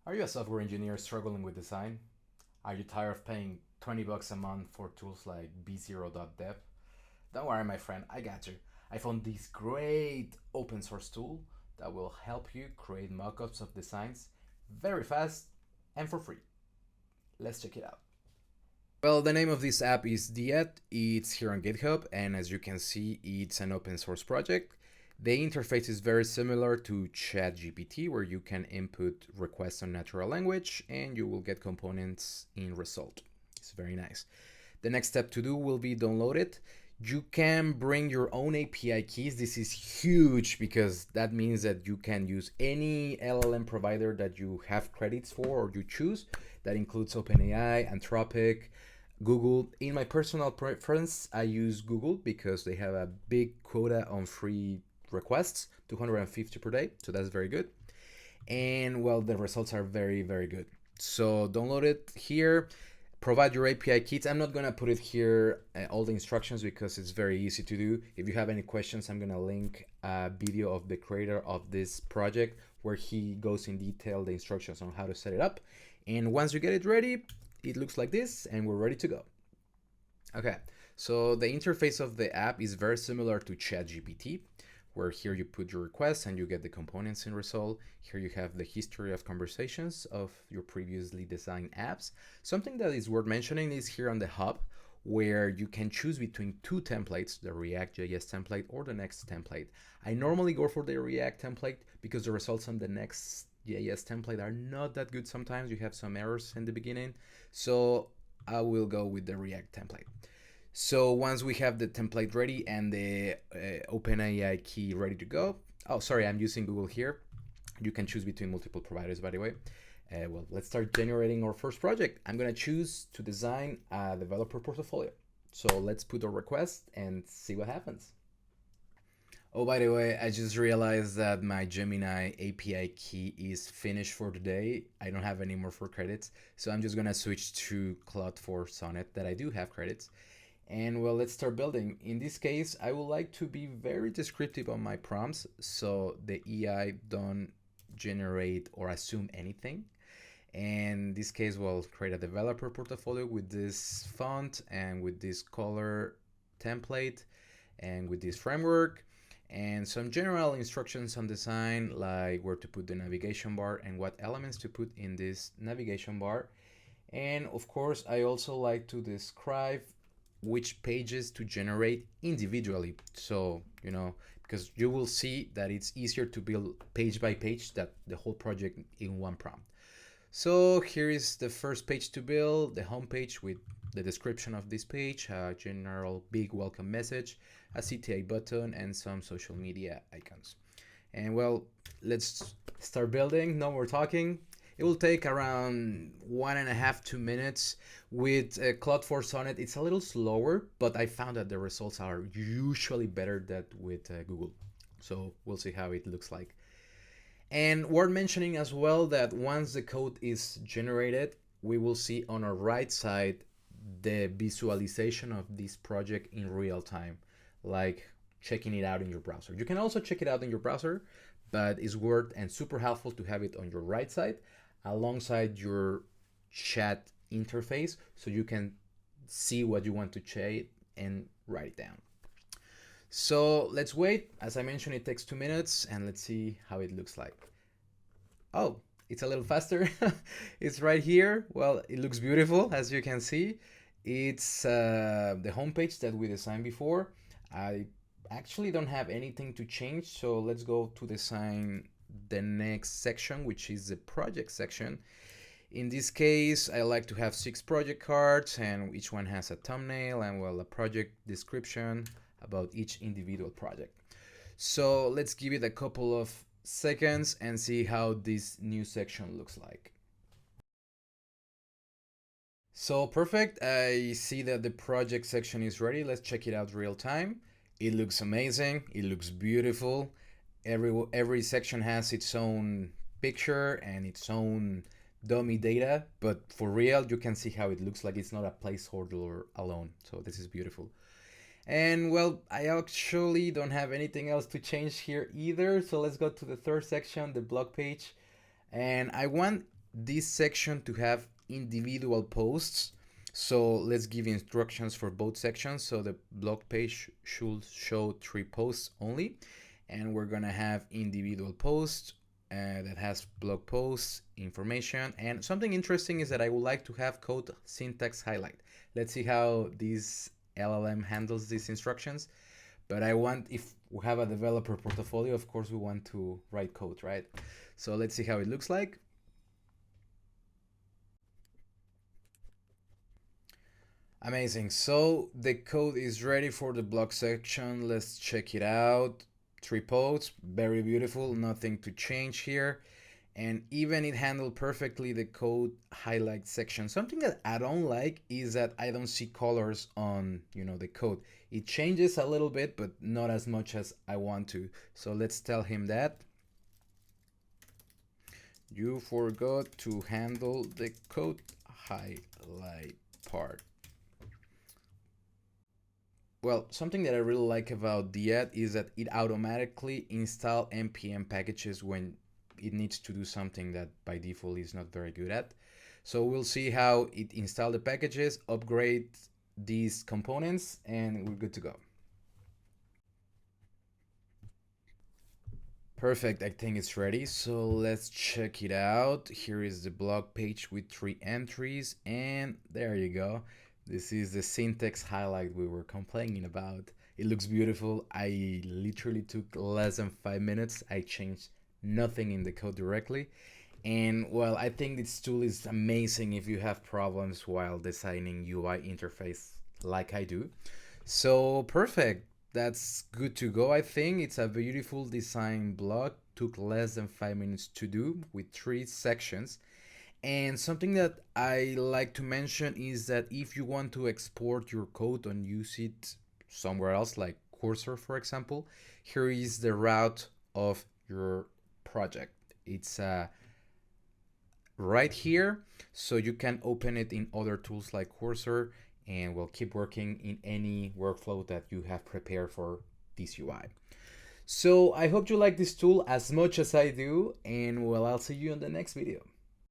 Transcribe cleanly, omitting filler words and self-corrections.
Are you a software engineer struggling with design? Are you tired of paying 20 bucks a month for tools like V0.dev? Don't worry, my friend, I got you. I found this great open source tool that will help you create mockups of designs very fast and for free. Let's check it out. Well, the name of this app is Dyad. It's here on GitHub, and as you can see, it's an open source project. The interface is very similar to ChatGPT, where you can input requests on natural language and you will get components in result. It's very nice. The next step to do will be download it. You can bring your own API keys. This is huge because that means that you can use any LLM provider that you have credits for or you choose. That includes OpenAI, Anthropic, Google. In my personal preference, I use Google because they have a big quota on free requests, 250 per day, so that's very good. And well, the results are very, very good. So download it here, provide your API keys. I'm not gonna put it here, all the instructions, because it's very easy to do. If you have any questions, I'm gonna link a video of the creator of this project where he goes in detail the instructions on how to set it up. And once you get it ready, it looks like this and we're ready to go. Okay, so the interface of the app is very similar to ChatGPT, where here you put your request and you get the components in result. Here you have the history of conversations of your previously designed apps. Something that is worth mentioning is here on the hub, where you can choose between two templates, the React.js template or the Next template. I normally go for the React template because the results on the Next.js template are not that good sometimes. You have some errors in the beginning. So I will go with the React template. So once we have the template ready and the OpenAI key ready to go, oh, sorry, I'm using Google here. You can choose between multiple providers, by the way. Well, let's start generating our first project. I'm gonna choose to design a developer portfolio. So let's put a request and see what happens. Oh, by the way, I just realized that my Gemini API key is finished for today. I don't have any more for credits, so I'm just gonna switch to Cloud for Sonnet that I do have credits. And well, let's start building. In this case, I would like to be very descriptive on my prompts so the AI don't generate or assume anything. And in this case, we'll create a developer portfolio with this font and with this color template and with this framework and some general instructions on design, like where to put the navigation bar and what elements to put in this navigation bar. And of course, I also like to describe which pages to generate individually. So, because you will see that it's easier to build page by page that the whole project in one prompt. So here is the first page to build, the home page with the description of this page, a general big welcome message, a CTA button, and some social media icons. And well, let's start building. No more talking. It will take around 1.5 2 minutes. With Cloud for Sonnet, it's a little slower, but I found that the results are usually better than with Google. So we'll see how it looks like. And worth mentioning as well that once the code is generated, we will see on our right side the visualization of this project in real time, like checking it out in your browser. You can also check it out in your browser, but it's worth and super helpful to have it on your right side alongside your chat interface so you can see what you want to chat and write it down. So let's wait. As I mentioned, it takes 2 minutes and let's see how it looks like. Oh, it's a little faster. It's right here. Well, it looks beautiful, as you can see. It's the homepage that we designed before. I actually don't have anything to change, so let's go to design the next section, which is the project section. In this case, I like to have 6 project cards, and each one has a thumbnail and, well, a project description about each individual project. So let's give it a couple of seconds and see how this new section looks like. So perfect, I see that the project section is ready. Let's check it out real time. It looks amazing, it looks beautiful. Every section has its own picture and its own dummy data, but for real, you can see how it looks like. It's not a placeholder alone, so this is beautiful. And well, I actually don't have anything else to change here either. So let's go to the third section, the blog page. And I want this section to have individual posts. So let's give instructions for both sections. So the blog page should show 3 posts only, and we're gonna have individual posts that has blog posts, information, and something interesting is that I would like to have code syntax highlight. Let's see how this LLM handles these instructions. But I want, if we have a developer portfolio, of course we want to write code, right? So let's see how it looks like. Amazing. So the code is ready for the blog section. Let's check it out. 3 posts, very beautiful, nothing to change here. And even it handled perfectly the code highlight section. Something that I don't like is that I don't see colors on, the code. It changes a little bit, but not as much as I want to. So let's tell him that. You forgot to handle the code highlight part. Well, something that I really like about Dyad is that it automatically installs npm packages when it needs to do something that by default is not very good at. So we'll see how it installs the packages, upgrade these components, and we're good to go. Perfect, I think it's ready. So let's check it out. Here is the blog page with 3 entries, and there you go. This is the syntax highlight we were complaining about. It looks beautiful. I literally took less than 5 minutes. I changed nothing in the code directly. And well, I think this tool is amazing if you have problems while designing UI interface like I do. So perfect. That's good to go. I think it's a beautiful design blog. Took less than 5 minutes to do with 3 sections. And something that I like to mention is that if you want to export your code and use it somewhere else, like Cursor, for example, here is the route of your project. It's right here, so you can open it in other tools like Cursor, and we'll keep working in any workflow that you have prepared for this UI. So I hope you like this tool as much as I do, and well, I'll see you in the next video.